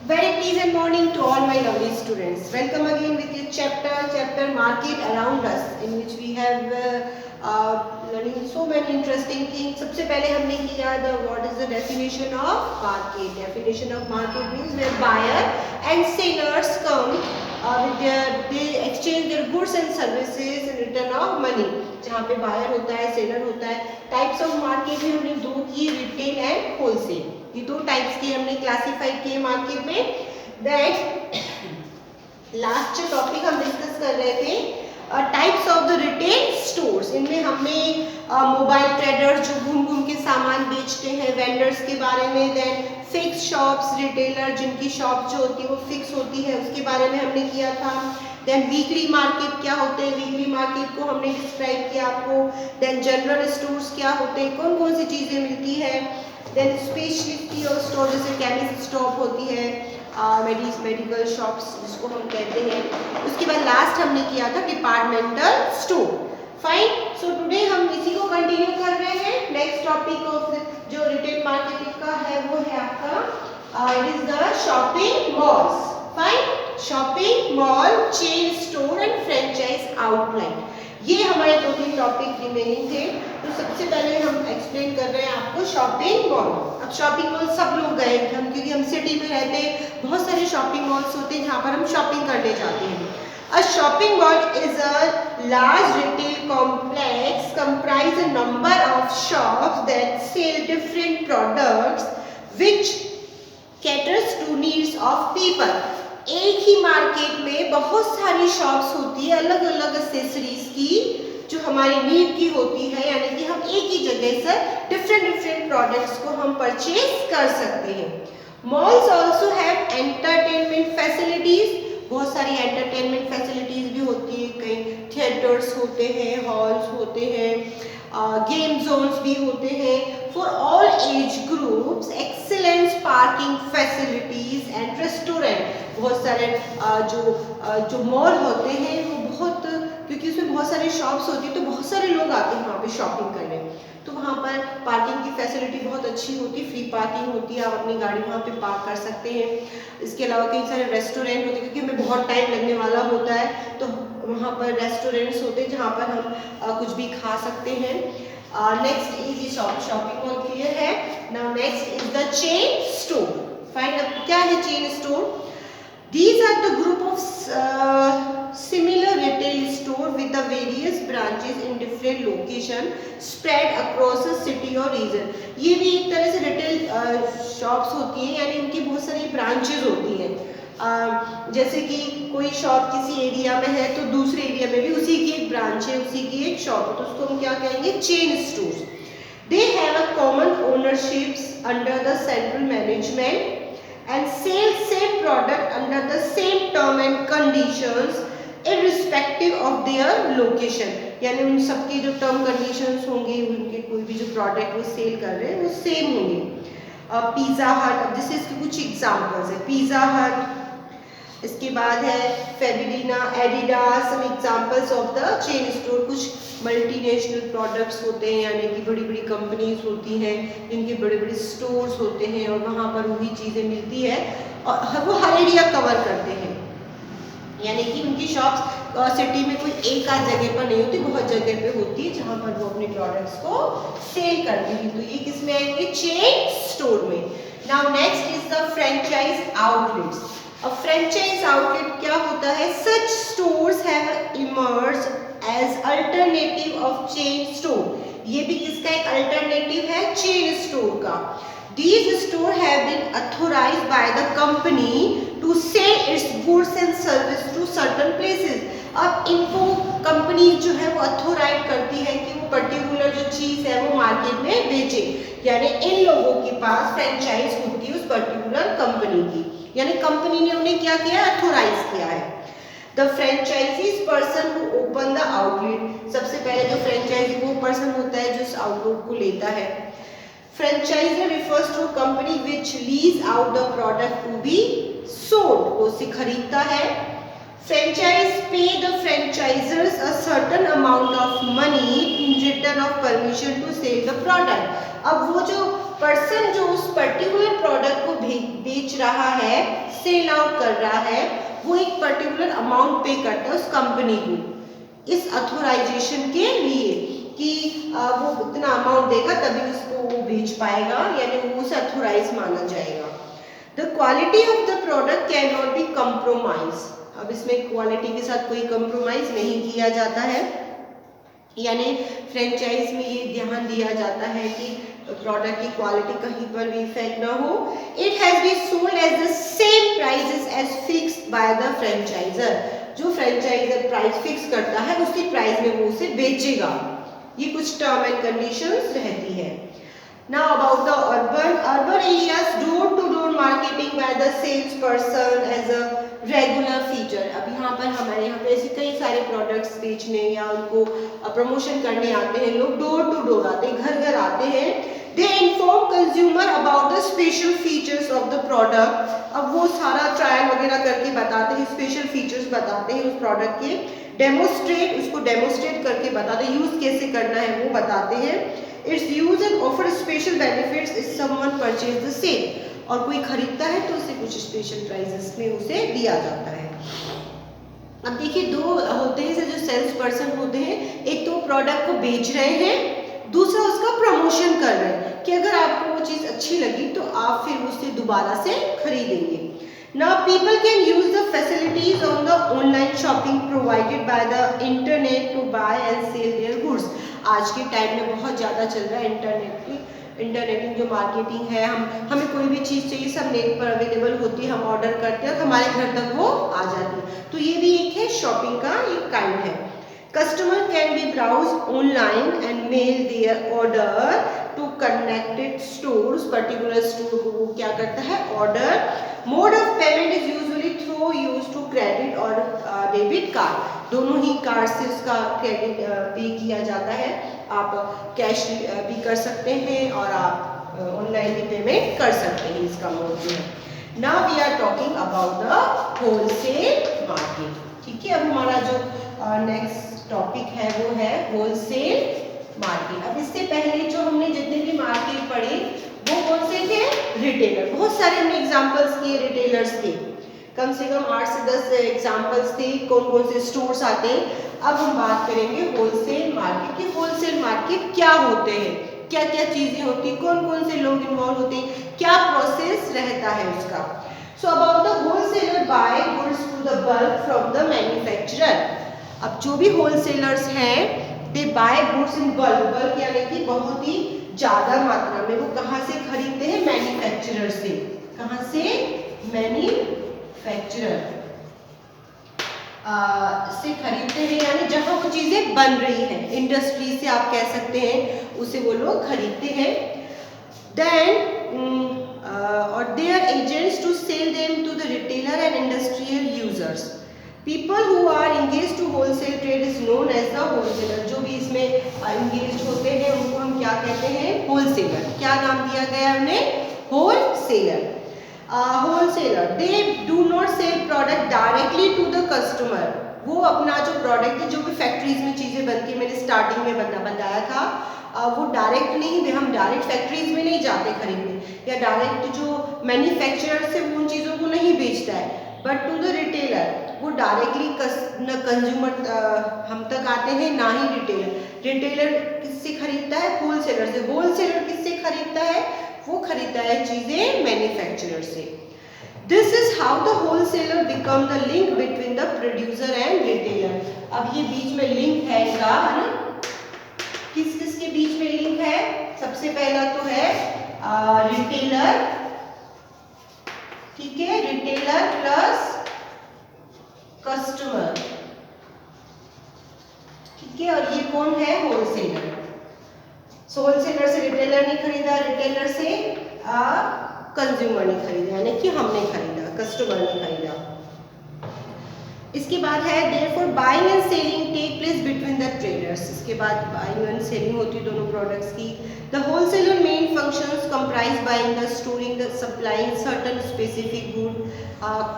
Very pleasant morning to all my lovely students. Welcome again with your chapter market around us, in which we have learning so many interesting things. सबसे पहले हमने किया what is the definition of market. Definition of market means where buyer and sellers come they exchange their goods and services in return of money. जहाँ पे buyer होता है, seller होता है. Types of market में हमने दो की, retail and wholesale. ये दो टाइप्स के हमने क्लासिफाइड किए मार्केट में. दैट लास्ट जो टॉपिक हम डिस्कस कर रहे थे types of the retail stores. इनमें हमने मोबाइल ट्रेडर्स जो घूम घूम के सामान बेचते हैं, वेंडर्स के बारे में. देन फिक्स शॉप्स, रिटेलर जिनकी शॉप जो होती है वो फिक्स होती है, उसके बारे में हमने किया था. देन वीकली मार्केट क्या होते हैं, वीकली मार्केट को हमने डिस्क्राइब किया आपको. देन जनरल स्टोर्स क्या होते हैं, कौन कौन सी चीज़ें मिलती है. देन स्पेशलिटी और स्टोर जैसे केमिस्ट शॉप होती है, मेडिकल शॉप्स जिसको हम कहते हैं. उसके बाद लास्ट हमने किया था departmental store. Fine. So today हम इसी को कंटिन्यू कर रहे हैं. नेक्स्ट टॉपिक ऑफ जो रिटेल मार्केटिंग का है वो है आपका it is the shopping malls. Fine. Shopping mall, chain store and franchise outline, ये हमारे दो तीन टॉपिक रिमेनिंग थे. तो सबसे पहले हम एक्सप्लेन कर रहे हैं आपको शॉपिंग मॉल. अब शॉपिंग मॉल सब लोग गए हम, क्योंकि हम सिटी में रहते हैं, बहुत सारे शॉपिंग मॉल्स होते हैं जहाँ पर हम शॉपिंग करने जाते हैं. A shopping mall is a large retail complex comprise a number of shops that sell different products which caters to needs of people. एक ही मार्केट में बहुत सारी शॉप्स होती है अलग अलग एक्सेसरीज की जो हमारी नीड की होती है, यानी कि हम एक ही जगह से डिफरेंट प्रोडक्ट्स को हम परचेज कर सकते हैं. Malls also have entertainment facilities. बहुत सारी एंटरटेनमेंट फैसिलिटीज भी होती है, कहीं थिएटर्स होते हैं, हॉल्स होते हैं, गेम जोन्स भी होते हैं. For all age groups excellence parking facilities and restaurant. बहुत सारे जो मॉल होते हैं वो बहुत, क्योंकि उसमें बहुत सारी शॉप्स होती है तो बहुत सारे लोग आते हैं वहाँ पे शॉपिंग करने. तो वहाँ पर पार्किंग की फैसिलिटी बहुत अच्छी होती है, फ्री पार्किंग होती है, आप अपनी गाड़ी वहाँ पे पार्क कर सकते हैं. इसके अलावा कई सारे रेस्टोरेंट होते हैं, क्योंकि हमें बहुत टाइम लगने वाला होता है तो वहाँ पर रेस्टोरेंट्स होते हैं जहाँ पर हम कुछ भी खा सकते हैं. नेक्स्ट इज ये शॉपिंग मॉल क्लियर है. Now next is the chain store. Fine. अब क्या है chain store? These are the group of similar retail store with the various branches in different location spread across a city or region. ये भी एक तरह से retail shops होती हैं, यानी उनकी बहुत सारी ब्रांचेज होती हैं. जैसे कि कोई शॉप किसी एरिया में है तो दूसरे एरिया में भी उसी की एक ब्रांच है, उसी की एक शॉप है, तो उसको हम क्या कहेंगे? Chain stores. They have a common ownerships under the central management and sell same product under the same term and conditions irrespective of their location. यानी उन सबकी जो टर्म कंडीशंस होंगे, उनके कोई भी जो प्रोडक्ट वो सेल कर रहे हैं वो सेम होंगे. पिज़्ज़ा हट, अब जैसे इसके कुछ एग्जांपल्स है. पिज़्ज़ा हट, इसके बाद है फेबिलिना, Adidas, some examples of the chain store. कुछ मल्टीनेशनल प्रोडक्ट्स होते हैं, यानी कि बड़ी बड़ी कंपनीज होती हैं जिनके बड़े बड़े स्टोर्स होते हैं और वहाँ पर वही चीज़ें मिलती है और वो हर एरिया कवर करते हैं. यानी कि उनकी शॉप्स सिटी में कोई एक आध जगह पर नहीं होती, बहुत जगह पे होती है जहाँ पर वो अपने प्रोडक्ट्स को सेल करते हैं. तो ये किस में आएंगे? चेन स्टोर में. Now next is the franchise outlets. अब फ्रेंचाइज आउटलेट क्या होता है? Such stores have emerged as alternative of chain store. ये भी किसका एक अल्टरनेटिव है? चेन स्टोर का. These stores have been authorized by the company to sell its goods and service to certain places. अब इनको कंपनी जो है वो अथोराइज करती है कि वो पर्टिकुलर जो चीज़ है वो मार्केट में बेचे, यानी इन लोगों के पास फ्रेंचाइज होती है उस पर्टिकुलर कंपनी की, यानी कंपनी ने उन्हें क्या किया? अथोराइज किया है. The franchises person who open the outlet. सबसे पहले जो फ्रेंचाइजी वो पर्सन होता है जो इस आउटलेट को लेता है. Franchisor refers to a company which lease out the product to be sold. वो उसे खरीदता है. Franchise pay the franchisors a certain amount of money in return of permission to sell the product. अब वो जो पर्सन जो उस particular product को बेच रहा है, सेल आउट कर रहा है वो एक पर्टिकुलर अमाउंट पे करता है उस कंपनी को इस अथोराइजेशन के लिए कि वो इतना अमाउंट देगा तभी उसको वो बेच पाएगा, यानी वो उसे अथोराइज माना जाएगा। The quality of the product can not be compromise. अब इसमें क्वालिटी के साथ कोई कंप्रोमाइज नहीं किया जाता है, यानी फ्रेंचाइज में ये ध्यान दिया जाता है कि प्रोडक्ट की क्वालिटी कहीं पर भी इफेक्ट ना हो। It has been sold as the same prices as fixed by the franchiser. जो फ्रेंचाइजर प्राइस फिक्स करता है उसी प्राइस में वो उसे बेचेगा। ये कुछ टर्म एंड कंडीशंस रहती है। Now about the urban areas, door to door marketing by the salesperson as a regular feature। अब यहाँ पर हमारे यहाँ पे ऐसे कई सारे प्रोडक्ट्स बेचने या उनको प्रमोशन करने आते हैं लोग, डोर टू डोर आते हैं, घर घर आते हैं। They inform consumer about the special features of the product। अब वो सारा ट्रायल वगैरह करके बताते हैं, स्पेशल फीचर्स बताते हैं उस प्रोडक्ट के, उसको डेमोस्ट्रेट करके बताते हैं, यूज कैसे करना है वो बताते हैं। Its use and offer special benefits if someone purchase the same। और कोई खरीदता है तो उसे कुछ स्पेशल प्राइसेस में उसे दिया जाता है। अब देखिए दो होते हैं जो सेल्स पर्सन होते हैं, एक तो प्रोडक्ट को बेच रहे हैं, दूसरा उसका प्रमोशन कर रहे हैं कि अगर आपको वो चीज़ अच्छी लगी तो आप फिर उससे दोबारा से खरीदेंगे। Now people can use the facilities on the online shopping provided by the internet to buy and sell their goods। आज के टाइम में बहुत ज़्यादा चल रहा है इंटरनेटिंग जो मार्केटिंग है, हमें कोई भी चीज़ चाहिए सब नेट पर अवेलेबल होती है, हम ऑर्डर करते हैं और हमारे घर तक वो आ जाती है। तो ये भी एक है शॉपिंग का एक काइंड है। Customer can be browse online and mail their order to connected stores. Particular store को वो क्या करता है, order. Mode of payment is usually through use to credit और डेबिट कार्ड। दोनों ही कार्ड से उसका क्रेडिट पे किया जाता है। आप कैश भी कर सकते हैं और आप ऑनलाइन भी पेमेंट कर सकते हैं, इसका मोड जो है। Now we are talking about the wholesale market. ठीक है, अब हमारा जो नेक्स्ट टॉपिक है वो है होलसेल मार्केट। अब इससे पहले जो हमने जितने भी मार्केट पढ़े वो कौन से थे, रिटेलर। बहुत सारे हमने एग्जांपल्स किए रिटेलर्स के, कम से कम 8 से 10 एग्जांपल्स थे कौन कौन से स्टोर्स आते हैं। अब हम बात करेंगे होलसेल मार्केट की। होलसेल मार्केट क्या होते हैं, क्या क्या चीजें होती हैं, कौन कौन से लोग इन्वॉल्व होते हैं, क्या प्रोसेस रहता है उसका। So about the wholesaler buy goods to the bulk from the manufacturer. अब जो भी होलसेलर्स हैं they buy goods in bulk. Bulk यानी कि बहुत ही ज्यादा मात्रा में। वो कहाँ से खरीदते हैं, मैन्युफैक्चरर से। कहाँ से, मैन्युफैक्चरर से खरीदते हैं, यानी जहां वो चीजें बन रही हैं, इंडस्ट्री से आप कह सकते हैं, उसे वो लोग खरीदते हैं। देन और they are agents to sell them to the retailer and industrial users. People who are engage to wholesale trade is known as the wholesaler. जो भी इसमें इंगेज होते हैं उनको हम क्या कहते हैं, होलसेलर। क्या नाम दिया गया है उन्हें, wholesaler. Wholesaler they do not sell product directly to the customer. वो अपना जो प्रोडक्ट है, जो भी फैक्ट्रीज में चीज़ें बनती है, मैंने स्टार्टिंग में बताया था, वो डायरेक्ट नहीं, हम डायरेक्ट फैक्ट्रीज में नहीं जाते खरीदने, या डायरेक्ट जो मैन्युफैक्चरर से उन चीज़ों को नहीं बेचता है, बट टू द रिटेलर वो डायरेक्टली न कंज्यूमर हम तक आते हैं, ना ही रिटेलर। रिटेलर किससे खरीदता है, होलसेलर से। होलसेलर किससे खरीदता है, वो खरीदता है चीजें मैन्युफैक्चरर से। This is how the wholesaler become the link between the producer and retailer. अब ये बीच में लिंक है इनका, है ना, किस किस के बीच में लिंक है। सबसे पहला तो है रिटेलर, ठीक है, रिटेलर प्लस कस्टमर, ठीक है, और ये कौन है, होलसेलर। सो होलसेलर से रिटेलर नहीं खरीदा, रिटेलर से कंज्यूमर नहीं खरीदा, यानी कि हमने खरीदा, कस्टमर ने खरीदा। इसके बाद है therefore buying and selling take place between the traders. इसके बाद बाइंग एंड सेलिंग होती है दोनों प्रोडक्ट्स की। The wholesaler main functions comprise buying the storing the supplying certain specific good.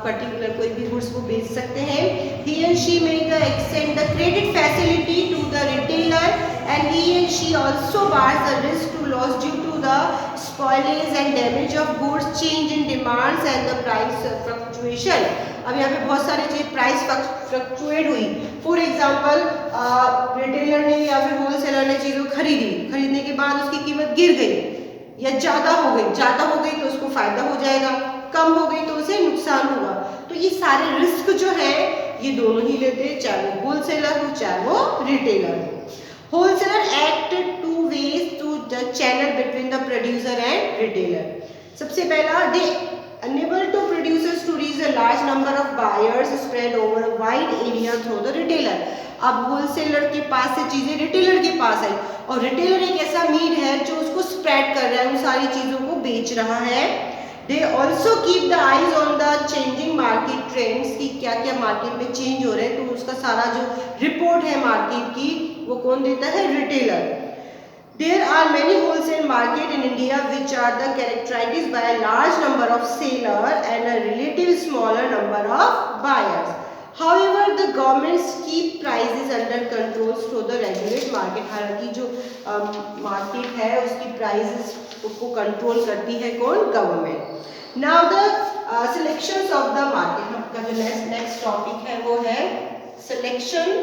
Particular कोई भी गुड्स वो बेच सकते हैं। He and she may the extend the credit facility to the retailer and he and she also bears the risk to loss due to the spoilage and damage of goods, change in demands and the price fluctuation. अब यहाँ पे बहुत सारी चीज price fluctuate हुई. For example retailer ने या फिर होलसेलर ने चीज़ों खरीदी, खरीदने के बाद उसकी कीमत गिर गई या ज़्यादा हो गई तो उसको फायदा हो जाएगा, कम हो गई तो उसे नुकसान होगा. तो ये सारे रिस्क जो है ये दोनों ही लेते हैं, चाहे वो होलसेलर हो चाहे वो रिटेलर हो. Wholesaler act two ways to the channel between the producer and retailer. सबसे पहला, they enable to producers to reach a large number of buyers spread over a wide area through the retailer. अब wholesaler के पास से चीजें retailer के पास आई और retailer एक ऐसा मीड है जो उसको स्प्रेड कर रहा है, उन सारी चीजों को बेच रहा है. They also keep the eyes on the changing market trends कि क्या क्या मार्केट में चेंज हो रहे हैं, तो उसका सारा जो रिपोर्ट है मार्केट की वो कौन देता है? Retailer. There are many wholesale market in India which are the characterized by a large number of sellers and a relatively smaller number of buyers. However, the governments keep prices under control through the regulate market. हालांकि जो market है उसकी prices को control करती है कौन? Government. Now the selections of the market. आपका जो नेक्स्ट टॉपिक है वो है सिलेक्शन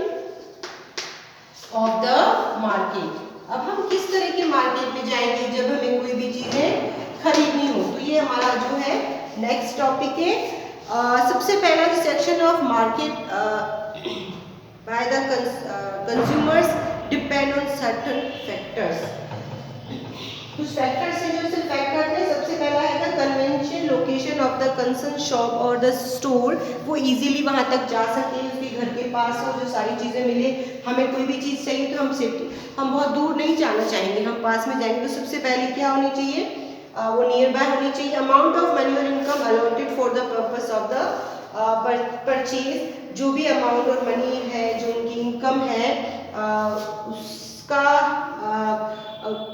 ऑफ द मार्केट. अब हम किस तरह के मार्केट में जाएंगे जब हमें कोई भी चीजें खरीदनी हो, तो ये हमारा जो है नेक्स्ट टॉपिक है. सबसे पहला section of market by the consumers depend on certain factors. कुछ फैक्टर्स हैं जो इसे इफेक्ट करते हैं. सबसे पहला है the convention location of the concern shop और द स्टोर. वो इजीली वहां तक जा सके, उसके घर के पास हो, जो सारी चीजें मिले. हमें कोई भी चीज चाहिए तो हम बहुत दूर नहीं जाना चाहेंगे, हम पास में जाएंगे. तो सबसे पहले क्या होनी चाहिए? वो नियर बाय होनी चाहिए. अमाउंट ऑफ मनी और income allotted for the purpose of the purchase. जो भी अमाउंट और मनी है, जो उनकी इनकम है, उसका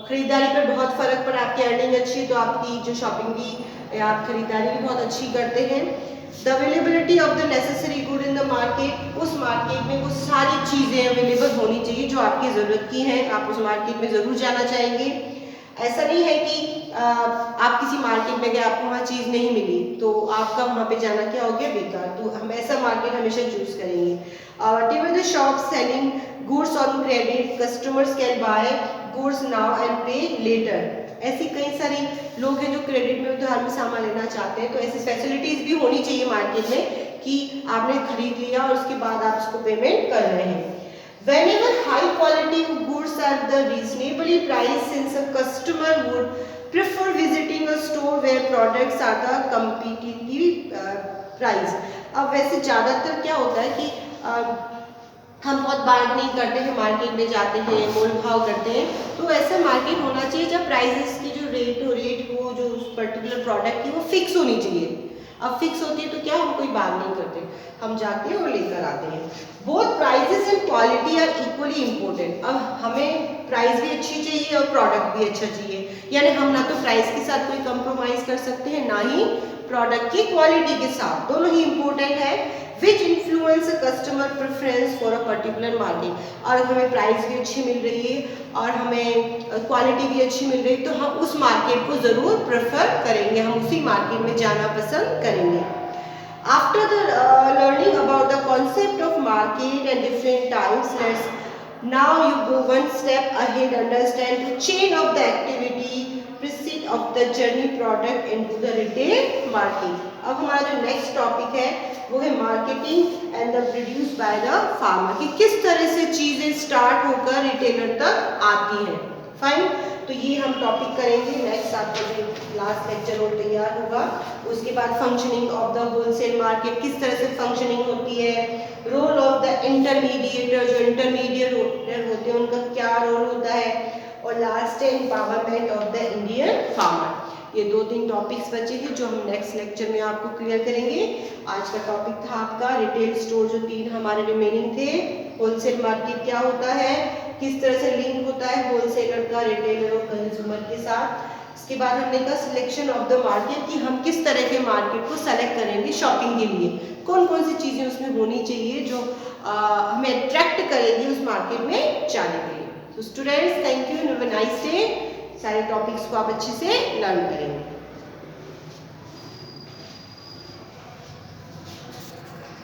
खरीदारी पर बहुत फर्क पड़ा. आपकी अर्निंग अच्छी है तो आपकी जो शॉपिंग की या आप खरीदारी भी बहुत अच्छी करते हैं. The availability of the necessary good in the market. उस मार्केट में वो सारी चीज़ें अवेलेबल होनी चाहिए जो आपकी ज़रूरत की हैं. आप उस मार्केट में ज़रूर जाना चाहेंगे. ऐसा नहीं है कि आप किसी मार्केट में गए, आपको वहाँ चीज़ नहीं मिली तो आपका वहाँ पे जाना क्या हो गया? बेकार. तो हम ऐसा मार्केट हमेशा चूज करेंगे. whatever the shop selling goods on credit, customers can buy goods now and pay later. ऐसी कई सारी लोग हैं जो क्रेडिट में उधार में सामान लेना चाहते हैं, तो ऐसी फैसिलिटीज भी होनी चाहिए मार्केट में कि आपने खरीद लिया और उसके बाद आप उसको पेमेंट कर रहे हैं. Whenever high quality goods are the reasonably priced, since a customer would prefer visiting a store where products are the competitively priced. अब वैसे ज़्यादातर क्या होता है कि हम बहुत बार्गेनिंग करते हैं, मार्केट में जाते हैं, मोल भाव करते हैं. तो ऐसा मार्केट होना चाहिए जब प्राइसेस की जो रेट हो जो उस पर्टिकुलर प्रोडक्ट की वो फिक्स होनी चाहिए. अब फिक्स होती है तो क्या हम कोई बात नहीं करते, हम जाते हैं और लेकर आते हैं. Both prices and quality are equally important. अब हमें प्राइस भी अच्छी चाहिए और प्रोडक्ट भी अच्छा चाहिए, यानी हम ना तो प्राइस के साथ कोई कंप्रोमाइज कर सकते हैं ना ही प्रोडक्ट की क्वालिटी के साथ. दोनों ही इम्पोर्टेंट है. which influence a customer preference for a particular market. और हमें प्राइस भी अच्छी मिल रही है और हमें क्वालिटी भी अच्छी मिल रही है तो हम उस मार्केट को ज़रूर प्रेफर करेंगे, हम उसी मार्केट में जाना पसंद करेंगे. After the learning about the concept of market and different types, let's now you go one step ahead, understand the chain of the activity precede of the journey product into the retail market. अब हमारा जो next topic है वो है marketing and the produce by the farmer, कि किस तरह से चीजें स्टार्ट होकर रिटेलर तक आती हैं. फाइन, तो ये हम टॉपिक करेंगे नेक्स्ट. आपका जो लास्ट लेक्चर वो तैयार होगा. उसके बाद functioning of the wholesale market, किस तरह से फंक्शनिंग होती है. रोल ऑफ द इंटरमीडिएटर, जो इंटरमीडिएटर होते हैं उनका क्या रोल होता है. और लास्ट है empowerment of the Indian farmer. ये 2-3 टॉपिक्स बचे हैं जो हम नेक्स्ट लेक्चर में आपको क्लियर करेंगे. आज का टॉपिक था आपका रिटेल स्टोर, जो 3 हमारे रिमेनिंग थे. होलसेल मार्केट क्या होता है, किस तरह से लिंक होता है होलसेलर का रिटेलर और कंज्यूमर के साथ. इसके बाद हमने कहा सिलेक्शन ऑफ द मार्केट, कि हम किस तरह के मार्केट को सेलेक्ट करेंगे शॉपिंग के लिए, कौन कौन सी चीज़ें उसमें होनी चाहिए जो हमें अट्रैक्ट करेगी उस मार्केट में जाने के लिए. So students, thank you and have a nice day. सारे टॉपिक्स को आप अच्छे से लर्न करेंगे।